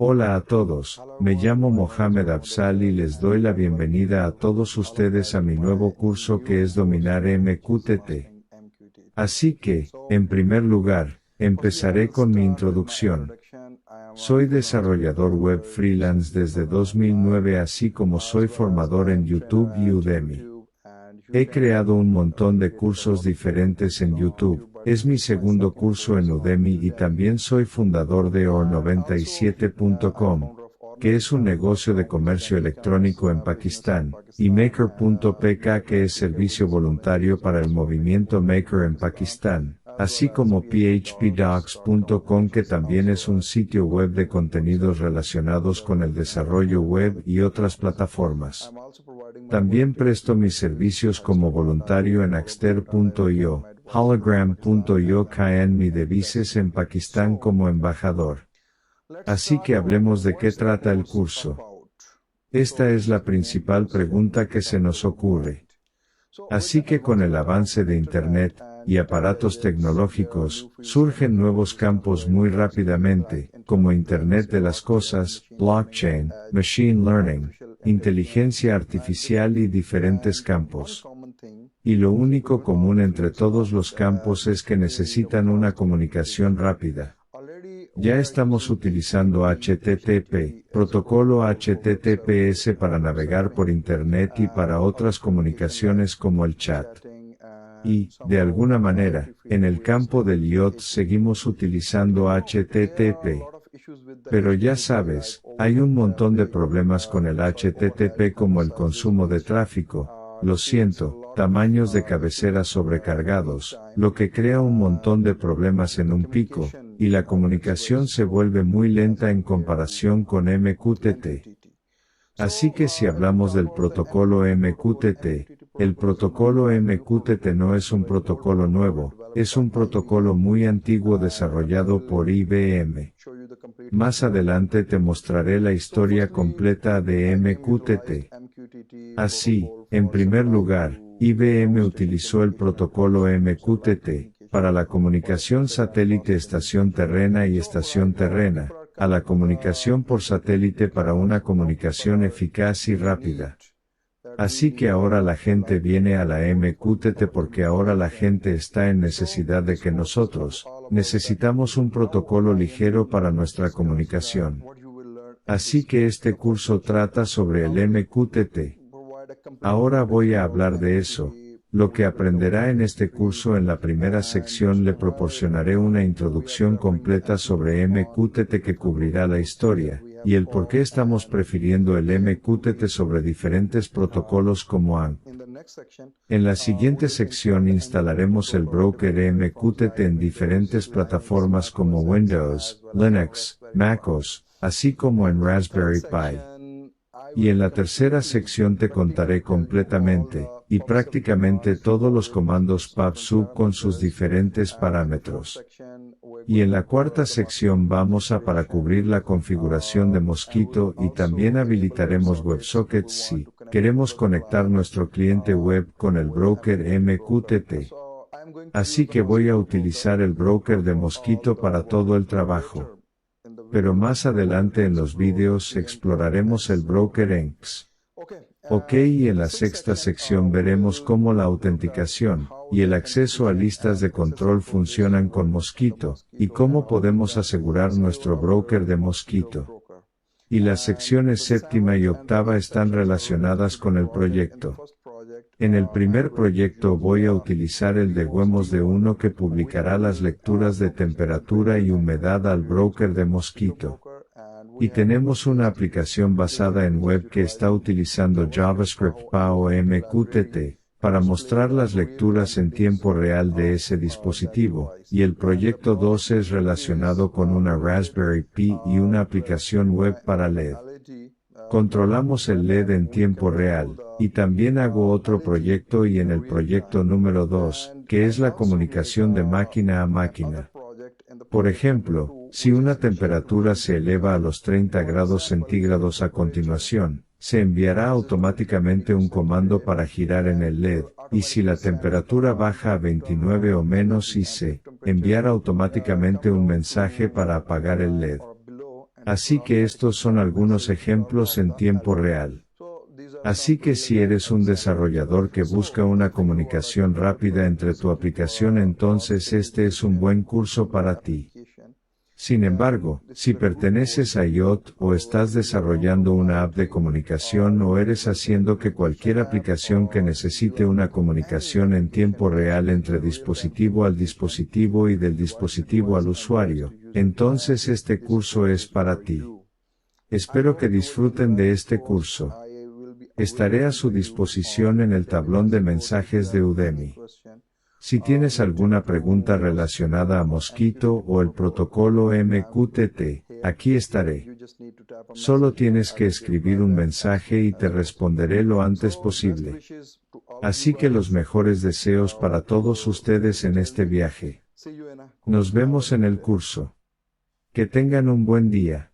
Hola a todos, me llamo Mohamed Afzal y les doy la bienvenida a todos ustedes a mi nuevo curso que es Dominar MQTT. Así que, en primer lugar, empezaré con mi introducción. Soy desarrollador web freelance desde 2009 así como soy formador en YouTube y Udemy. He creado un montón de cursos diferentes en YouTube, es mi segundo curso en Udemy y también soy fundador de Or97.com, que es un negocio de comercio electrónico en Pakistán, y Maker.pk que es servicio voluntario para el movimiento Maker en Pakistán, así como phpdocs.com que también es un sitio web de contenidos relacionados con el desarrollo web y otras plataformas. También presto mis servicios como voluntario en Axter.io, Hologram.io en mi devices en Pakistán como embajador. Así que hablemos de qué trata el curso. Esta es la principal pregunta que se nos ocurre. Así que con el avance de Internet y aparatos tecnológicos, surgen nuevos campos muy rápidamente, como Internet de las Cosas, Blockchain, Machine Learning, inteligencia artificial y diferentes campos. Y lo único común entre todos los campos es que necesitan una comunicación rápida. Ya estamos utilizando HTTP, protocolo HTTPS para navegar por Internet y para otras comunicaciones como el chat. Y, de alguna manera, en el campo del IoT seguimos utilizando HTTP. Pero ya sabes, hay un montón de problemas con el HTTP como el consumo de tráfico, lo siento, tamaños de cabecera sobrecargados, lo que crea un montón de problemas en un pico, y la comunicación se vuelve muy lenta en comparación con MQTT. Así que si hablamos del protocolo MQTT, el protocolo MQTT no es un protocolo nuevo, es un protocolo muy antiguo desarrollado por IBM. Más adelante te mostraré la historia completa de MQTT. Así, en primer lugar, IBM utilizó el protocolo MQTT para la comunicación satélite estación terrena y estación terrena, a la comunicación por satélite para una comunicación eficaz y rápida. Así que ahora la gente viene a la MQTT porque ahora la gente está en necesidad de que nosotros, necesitamos un protocolo ligero para nuestra comunicación. Así que este curso trata sobre el MQTT. Ahora voy a hablar de eso. Lo que aprenderá en este curso en la primera sección le proporcionaré una introducción completa sobre MQTT que cubrirá la historia, y el por qué estamos prefiriendo el MQTT sobre diferentes protocolos como AMP. En la siguiente sección instalaremos el broker MQTT en diferentes plataformas como Windows, Linux, MacOS, así como en Raspberry Pi. Y en la tercera sección te contaré completamente, y prácticamente todos los comandos pub/sub con sus diferentes parámetros. Y en la cuarta sección vamos a para cubrir la configuración de Mosquito y también habilitaremos WebSockets si queremos conectar nuestro cliente web con el broker MQTT. Así que voy a utilizar el broker de Mosquito para todo el trabajo. Pero más adelante en los vídeos exploraremos el broker Nx. Ok, y en la sexta sección veremos cómo la autenticación y el acceso a listas de control funcionan con Mosquito, y cómo podemos asegurar nuestro broker de Mosquito. Y las secciones séptima y octava están relacionadas con el proyecto. En el primer proyecto voy a utilizar el de Wemos de 1 que publicará las lecturas de temperatura y humedad al broker de Mosquito. Y tenemos una aplicación basada en web que está utilizando JavaScript PAO MQTT, para mostrar las lecturas en tiempo real de ese dispositivo, y el proyecto 2 es relacionado con una Raspberry Pi y una aplicación web para LED. Controlamos el LED en tiempo real, y también hago otro proyecto y en el proyecto número 2, que es la comunicación de máquina a máquina. Por ejemplo, si una temperatura se eleva a los 30 grados centígrados a continuación, se enviará automáticamente un comando para girar en el LED, y si la temperatura baja a 29 o menos y se enviará automáticamente un mensaje para apagar el LED. Así que estos son algunos ejemplos en tiempo real. Así que si eres un desarrollador que busca una comunicación rápida entre tu aplicación, entonces este es un buen curso para ti. Sin embargo, si perteneces a IoT o estás desarrollando una app de comunicación o eres haciendo que cualquier aplicación que necesite una comunicación en tiempo real entre dispositivo al dispositivo y del dispositivo al usuario, entonces este curso es para ti. Espero que disfruten de este curso. Estaré a su disposición en el tablón de mensajes de Udemy. Si tienes alguna pregunta relacionada a Mosquito o el protocolo MQTT, aquí estaré. Solo tienes que escribir un mensaje y te responderé lo antes posible. Así que los mejores deseos para todos ustedes en este viaje. Nos vemos en el curso. Que tengan un buen día.